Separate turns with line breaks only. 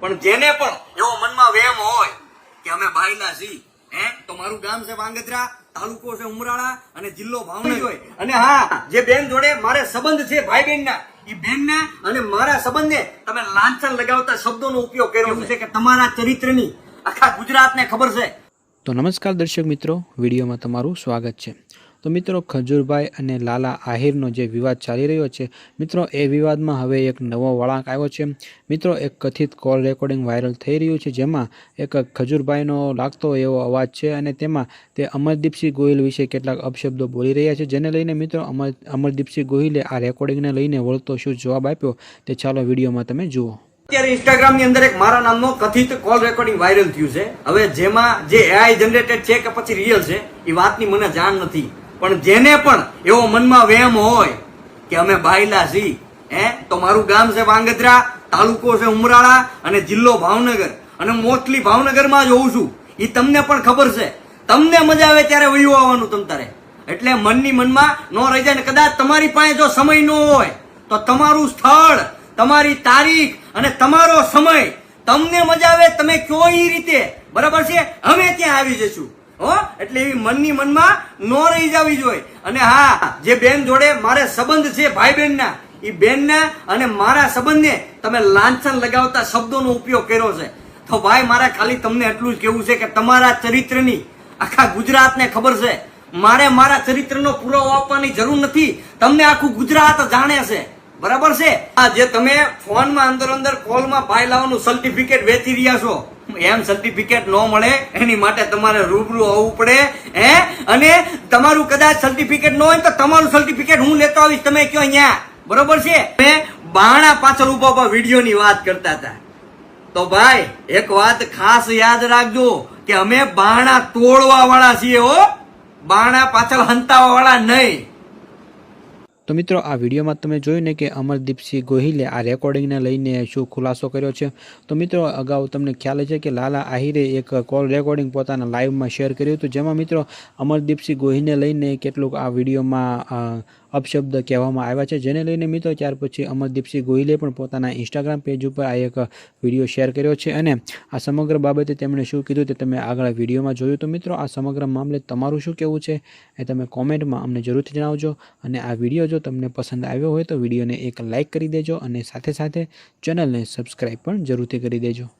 પણ જેને પણ એવો મનમાં વહેમ હોય કે અમે ભાઈલા છીએ, તો મારું ગામ છે વાંગત્રા, તાલુકો છે ઉમરાળા અને જિલ્લો ભાવનગર હોય. અને હા, જે બેન જોડે મારે સંબંધ છે ભાઈ બહેનના, એ બેનના અને મારા સંબંધને તમે લાંછન લગાવતા શબ્દોનો ઉપયોગ કર્યો છે કે તમારા ચરિત્રની આખા ગુજરાતને ખબર છે.
તો નમસ્કાર દર્શક મિત્રો, વિડીયોમાં તમારું સ્વાગત છે. તો મિત્રો, ખજૂરભાઈ અને લાલા આહિરનો જે વિવાદ ચાલી રહ્યો છે મિત્રો, એ વિવાદમાં હવે એક નવો વળાંક આવ્યો છે. મિત્રો, એક કથિત કોલ રેકોર્ડિંગ વાયરલ થઈ રહ્યું છે, જેમાં એક ખજૂરભાઈનો લાગતો એવો અવાજ છે અને તેમાં તે અમરદીપસિંહ ગોહિલ વિશે કેટલાક અપશબ્દો બોલી રહ્યા છે, જેને લઈને મિત્રો અમરદીપસિંહ ગોહિલે આ રેકોર્ડિંગને લઈને વળતો શું જવાબ આપ્યો તે ચાલો વિડીયોમાં તમે જુઓ.
અત્યારે ઇન્સ્ટાગ્રામ ની અંદર એક મારા નામનો કથિત કોલ રેકોર્ડિંગ વાયરલ થયું છે. હવે જેમાં જે એઆઈ જનરેટેડ છે કે પછી રિયલ છે એ વાતની મને જાણ નથી, પણ જેને પણ એવો મનમાં વહેમ હોય કે અમે ભાઈલા છીએ, તો મારું ગામ છે વાંગત્રા, તાલુકો છે ઉમરાળા અને જિલ્લો ભાવનગર, અને મોસ્ટલી ભાવનગરમાં જ હોઉં છું. એ તમને પણ ખબર છે. તમને મજા આવે ત્યારે વયું આવવાનું તમ તારે, એટલે મનની મનમાં ન રહી જાય. ને કદાચ તમારી પાસે જો સમય ન હોય તો તમારું સ્થળ, તમારી તારીખ અને તમારો સમય તમને મજા આવે તમે કયો એ રીતે, બરાબર છે, અમે ત્યાં આવી જશું. એટલે એવી મનની મનમાં ન રહી જવી જોઈએ. અને હા, જે બેન જોડે મારે સંબંધ છે ભાઈ બહેનના, એ બેનના અને મારા સંબંધને તમે લાંછન લગાવતા શબ્દોનો ઉપયોગ કર્યો છે. તો ભાઈ, મારે ખાલી તમને એટલું જ કહેવું છે કે તમારા ચરિત્રની આખા ગુજરાતને ખબર છે. મારે મારા ચરિત્રનો પુરાવો આપવાની જરૂર નથી, તમને આખું ગુજરાત જાણે છે, બરાબર છે. આ જે તમે ફોનમાં અંદર કોલમાં ભાઈ લાવવાનું સર્ટિફિકેટ વેચી રહ્યા છો, એમ સર્ટિફિકેટ ન મળે, એની માટે તમારે રૂબરૂ આવવું પડે. અને તમારું કદાચ સર્ટિફિકેટ ન હોય તો તમારું સર્ટિફિકેટ હું લેતો આવીશ, તમે કયો અહીંયા, બરોબર છે. મેં બાણા પાછળ ઉભા વિડીયોની વાત કરતા હતા. તો ભાઈ, એક વાત ખાસ યાદ રાખજો કે અમે બાણા તોડવા વાળા છીએ, બાણા પાછળ હંતાવા વાળા નહીં.
તો મિત્રો, આ વિડીયોમાં તમે જોયું ને કે અમરદીપસિંહ ગોહિલે આ રેકોર્ડિંગને લઈને શું ખુલાસો કર્યો છે. તો મિત્રો, અગાઉ તમને ખ્યાલ છે કે લાલા આહિરે એક કોલ રેકોર્ડિંગ પોતાના લાઈવમાં શેર કર્યું હતું, જેમાં મિત્રો અમરદીપસિંહ ગોહિલને લઈને કેટલુંક આ વિડીયોમાં અપશબ્દ કહેવામાં આવ્યા છે, જેને લઈને મિત્રો ત્યાર પછી અમરદીપસિંહ ગોહિલે પણ પોતાના ઇન્સ્ટાગ્રામ પેજ ઉપર આ એક વિડીયો શેર કર્યો છે. અને આ સમગ્ર બાબતે તેમણે શું કીધું તે તમે આગળ વિડીયોમાં જોયું. તો મિત્રો, આ સમગ્ર મામલે તમારું શું કહેવું છે એ તમે કોમેન્ટમાં અમને જરૂરથી જણાવજો. અને આ વિડીયો જો તમને પસંદ આવ્યો હોય તો વિડીયોને એક લાઇક કરી દેજો અને સાથે સાથે ચેનલને સબસ્ક્રાઈબ પણ જરૂરથી કરી દેજો.